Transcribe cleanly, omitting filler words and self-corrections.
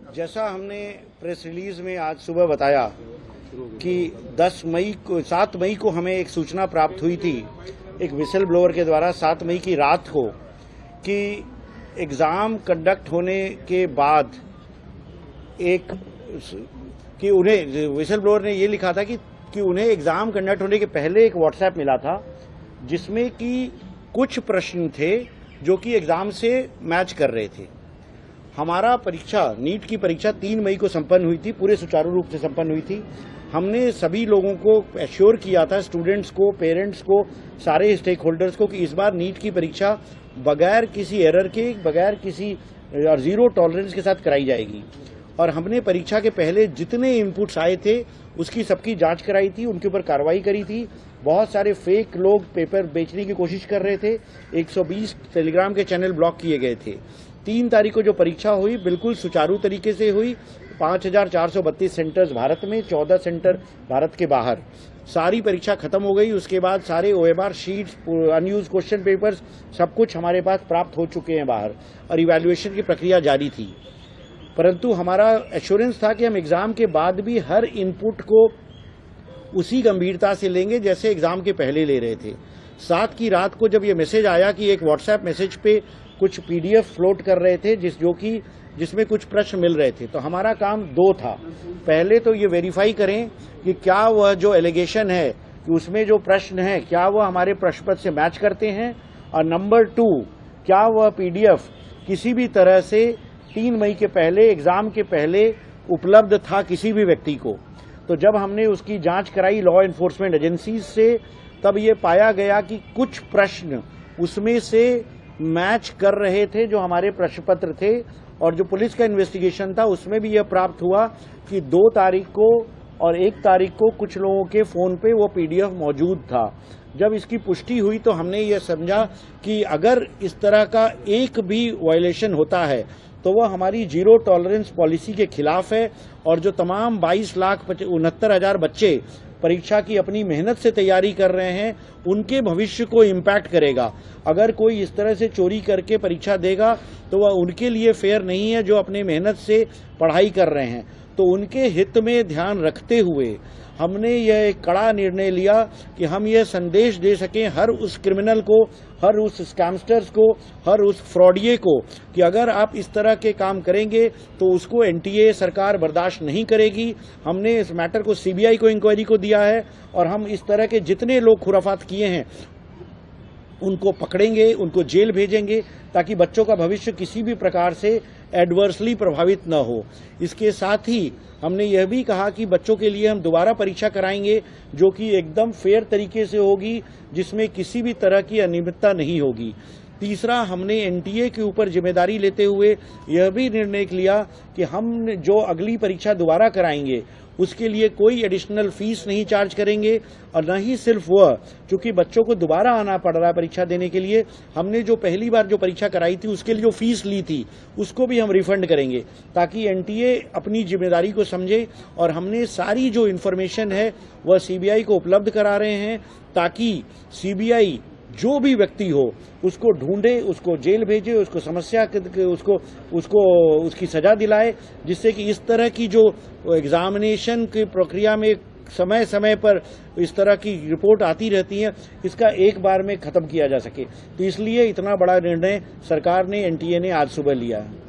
जैसा हमने press release में आज सुबह बताया कि 7 मई को हमें एक सूचना प्राप्त हुई थी एक विसल ब्लोअर के द्वारा 7 मई की रात को कि एग्ज़ाम कंडक्ट होने के बाद उन्हें विसल ब्लोअर ने ये लिखा था कि उन्हें एग्ज़ाम कंडक्ट होने के पहले एक व्हाट्सएप मिला था जिसमें कि कुछ प्रश्न थे जो कि एग्ज़ाम से मैच कर रहे थे। हमारा नीट की परीक्षा 3 मई को संपन्न हुई थी, पूरे सुचारू रूप से संपन्न हुई थी। हमने सभी लोगों को एश्योर किया था, स्टूडेंट्स को, पेरेंट्स को, सारे स्टेक होल्डर्स को, कि इस बार नीट की परीक्षा बगैर किसी एरर के, बगैर किसी जीरो टॉलरेंस के साथ कराई जाएगी। और हमने परीक्षा के पहले जितने इनपुट्स आए थे उसकी सबकी जांच कराई थी, उनके ऊपर कार्रवाई करी थी। बहुत सारे फेक लोग पेपर बेचने की कोशिश कर रहे थे, 120 टेलीग्राम के चैनल ब्लॉक किए गए थे। 3 तारीख को जो परीक्षा हुई बिल्कुल सुचारू तरीके से हुई। 5432 सेंटर्स भारत में, 14 सेंटर भारत के बाहर। सारी परीक्षा खत्म हो गई। उसके बाद सारे OMR sheets, unused question papers, सब कुछ हमारे पास प्राप्त हो चुके हैं बाहर, और इवैल्यूएशन की प्रक्रिया जारी थी। परंतु हमारा एश्योरेंस था कि हम एग्जाम के बाद भी हर इनपुट को उसी गंभीरता से लेंगे जैसे एग्जाम के पहले ले रहे थे। 7 की रात को जब ये मैसेज आया कि एक व्हाट्सएप मैसेज पे कुछ PDF फ्लोट कर रहे थे जिसमें कुछ प्रश्न मिल रहे थे, तो हमारा काम 2 था। पहले तो ये वेरीफाई करें कि क्या वह जो एलिगेशन है कि उसमें जो प्रश्न है क्या वह हमारे प्रश्न पत्र से मैच करते हैं, और नंबर 2 क्या वह PDF किसी भी तरह से 3 मई के पहले, एग्जाम के पहले उपलब्ध था किसी भी व्यक्ति को। तो जब हमने उसकी जांच कराई लॉ एनफोर्समेंट एजेंसीज से, तब ये पाया गया कि कुछ प्रश्न उसमें से मैच कर रहे थे जो हमारे प्रश्न पत्र थे। और जो पुलिस का इन्वेस्टिगेशन था उसमें भी यह प्राप्त हुआ कि 2 तारीख को और 1 तारीख को कुछ लोगों के फोन पे वो PDF मौजूद था। जब इसकी पुष्टि हुई तो हमने ये समझा कि अगर इस तरह का एक भी वायलेशन होता है तो वह हमारी जीरो टॉलरेंस पॉलिसी के खिलाफ है, और जो तमाम 22,69,000 बच्चे परीक्षा की अपनी मेहनत से तैयारी कर रहे हैं उनके भविष्य को इम्पैक्ट करेगा। अगर कोई इस तरह से चोरी करके परीक्षा देगा तो वह उनके लिए फेयर नहीं है जो अपने मेहनत से पढ़ाई कर रहे हैं। तो उनके हित में ध्यान रखते हुए हमने यह एक कड़ा निर्णय लिया कि हम यह संदेश दे सकें हर उस क्रिमिनल को, हर उस स्कैमस्टर्स को, हर उस फ्रॉडिये को, कि अगर आप इस तरह के काम करेंगे तो उसको NTA सरकार बर्दाश्त नहीं करेगी। हमने इस मैटर को CBI को इंक्वायरी को दिया है, और हम इस तरह के जितने लोग खुराफात किए हैं उनको पकड़ेंगे, उनको जेल भेजेंगे, ताकि बच्चों का भविष्य किसी भी प्रकार से एडवर्सली प्रभावित न हो। इसके साथ ही हमने यह भी कहा कि बच्चों के लिए हम दोबारा परीक्षा कराएंगे जो कि एकदम फेयर तरीके से होगी, जिसमें किसी भी तरह की अनियमितता नहीं होगी। तीसरा, हमने NTA के ऊपर जिम्मेदारी लेते हुए यह भी निर्णय लिया कि हम जो अगली परीक्षा दोबारा कराएंगे उसके लिए कोई एडिशनल फीस नहीं चार्ज करेंगे, और न ही सिर्फ वह, चूंकि बच्चों को दोबारा आना पड़ रहा है परीक्षा देने के लिए, हमने जो पहली बार जो परीक्षा कराई थी उसके लिए जो फीस ली थी उसको भी हम रिफंड करेंगे, ताकि NTA अपनी जिम्मेदारी को समझे। और हमने सारी जो इन्फॉर्मेशन है वह CBI को उपलब्ध करा रहे हैं, ताकि CBI जो भी व्यक्ति हो उसको ढूंढे, उसको जेल भेजे, उसको उसकी सजा दिलाए, जिससे कि इस तरह की जो एग्जामिनेशन की प्रक्रिया में समय समय पर इस तरह की रिपोर्ट आती रहती है, इसका एक बार में खत्म किया जा सके। तो इसलिए इतना बड़ा निर्णय सरकार ने, NTA ने आज सुबह लिया है।